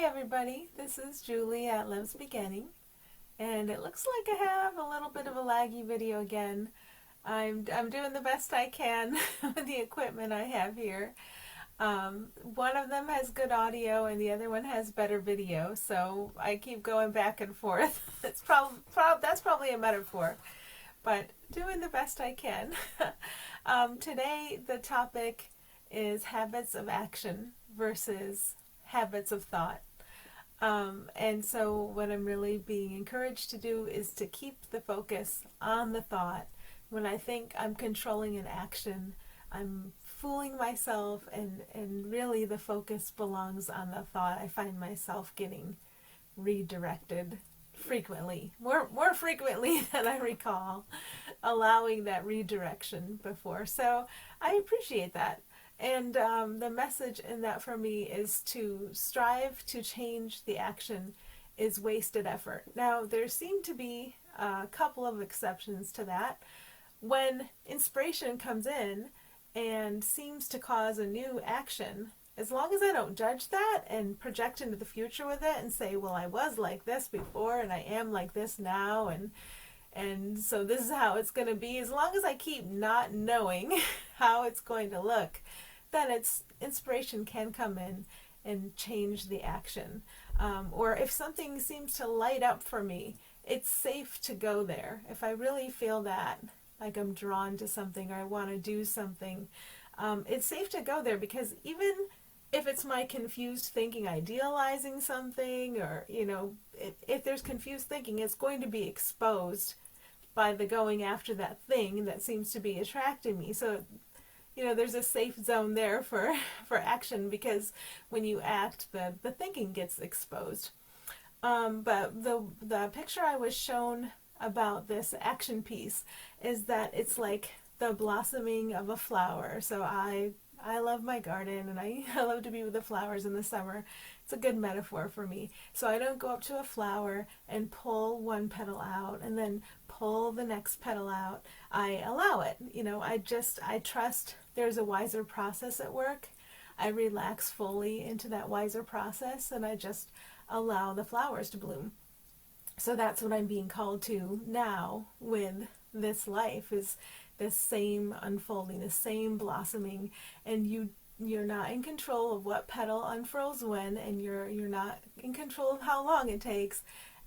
Hi everybody, this is Julie at Love's Beginning, and it looks like I have a little bit of a laggy video again. I'm doing the best I can with the equipment I have here. One of them has good audio and the other one has better video, so I keep going back and forth. That's probably a metaphor, but doing the best I can. Today the topic is habits of action versus habits of thought. And so what I'm really being encouraged to do is to keep the focus on the thought. When I think I'm controlling an action, I'm fooling myself, and really the focus belongs on the thought. I find myself getting redirected frequently, more frequently than I recall allowing that redirection before. So I appreciate that. And the message in that for me is to strive to change the action is wasted effort. Now, there seem to be a couple of exceptions to that. When inspiration comes in and seems to cause a new action, as long as I don't judge that and project into the future with it and say, well, I was like this before and I am like this now, and so this is how it's going to be, as long as I keep not knowing how it's going to look, then it's inspiration can come in and change the action. Or if something seems to light up for me, it's safe to go there. If I really feel that, like I'm drawn to something or I want to do something, it's safe to go there, because even if it's my confused thinking idealizing something, or if there's confused thinking, it's going to be exposed by the going after that thing that seems to be attracting me. So there's a safe zone there for action, because when you act, the thinking gets exposed. But the picture I was shown about this action piece is that it's like the blossoming of a flower. So I love my garden, and I love to be with the flowers in the summer. It's a good metaphor for me. So I don't go up to a flower and pull one petal out and then pull the next petal out. I allow it. I trust there's a wiser process at work. I relax fully into that wiser process, and I just allow the flowers to bloom. So that's what I'm being called to now with this life, is this same unfolding, the same blossoming, and you're not in control of what petal unfurls when, and you're not in control of how long it takes,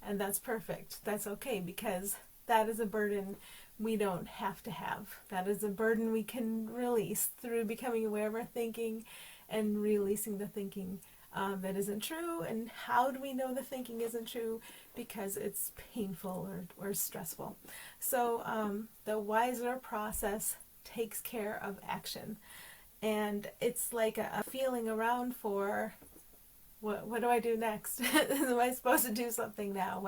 and that's perfect. That's okay, because that is a burden we don't have to have. That is a burden we can release through becoming aware of our thinking and releasing the thinking that isn't true. And how do we know the thinking isn't true? Because it's painful or stressful. So the wiser process takes care of action. And it's like a feeling around for, what do I do next? Am I supposed to do something now?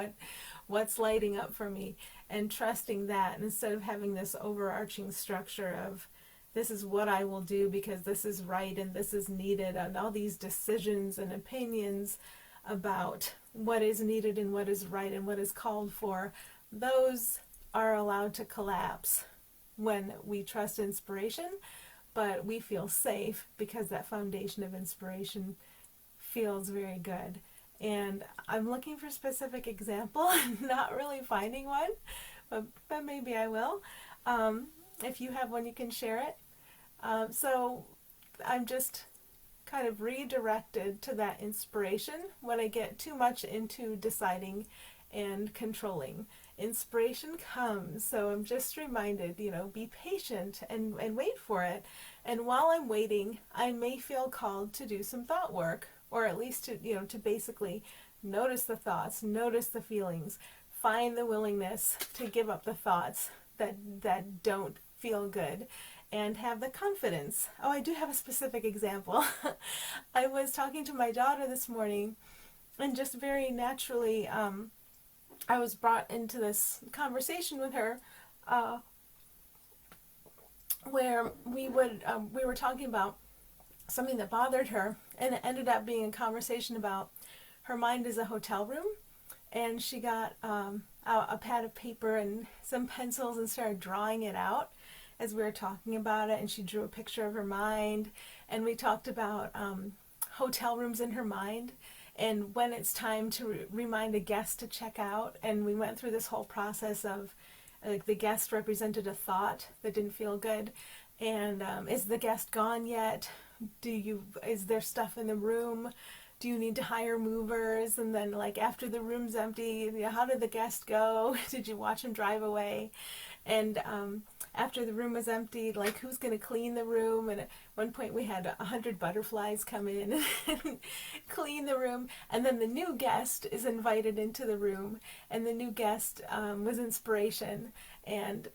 What's lighting up for me? And trusting that, instead of having this overarching structure of, this is what I will do because this is right and this is needed, and all these decisions and opinions about what is needed and what is right and what is called for, those are allowed to collapse when we trust inspiration, but we feel safe because that foundation of inspiration feels very good. And I'm looking for a specific example. I'm not really finding one, but maybe I will. If you have one, you can share it. So I'm just kind of redirected to that inspiration when I get too much into deciding and controlling. Inspiration comes, so I'm just reminded, be patient and wait for it. And while I'm waiting, I may feel called to do some thought work, or at least to basically notice the thoughts, notice the feelings, find the willingness to give up the thoughts that don't feel good, and have the confidence. Oh, I do have a specific example. I was talking to my daughter this morning, and just very naturally, I was brought into this conversation with her, where we were talking about something that bothered her, and it ended up being a conversation about her mind as a hotel room. And she got out a pad of paper and some pencils and started drawing it out as we were talking about it, and she drew a picture of her mind, and we talked about hotel rooms in her mind, and when it's time to remind a guest to check out. And we went through this whole process of like the guest represented a thought that didn't feel good, and is the guest gone yet? Is there stuff in the room? Do you need to hire movers? And then, like, after the room's empty, how did the guest go? Did you watch him drive away? And after the room was empty, like, who's going to clean the room? And at one point we had 100 butterflies come in and clean the room. And then the new guest is invited into the room, and the new guest was inspiration. And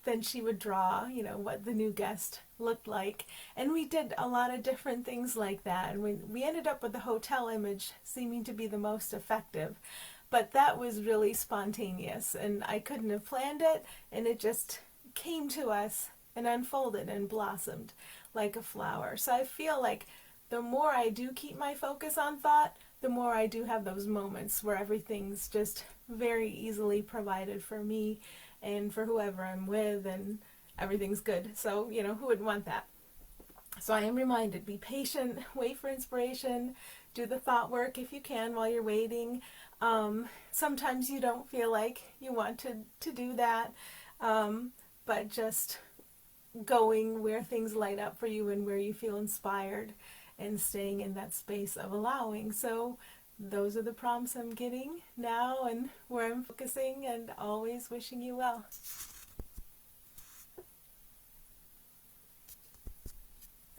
then she would draw, what the new guest looked like. And we did a lot of different things like that. And we ended up with the hotel image seeming to be the most effective. But that was really spontaneous, and I couldn't have planned it, and it just came to us and unfolded and blossomed like a flower. So I feel like the more I do keep my focus on thought, the more I do have those moments where everything's just very easily provided for me and for whoever I'm with, and everything's good. So, who wouldn't want that? So I am reminded, be patient, wait for inspiration, do the thought work if you can while you're waiting. Sometimes you don't feel like you want to do that, but just going where things light up for you and where you feel inspired, and staying in that space of allowing. So those are the prompts I'm getting now, and where I'm focusing, and always wishing you well.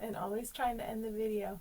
And always trying to end the video.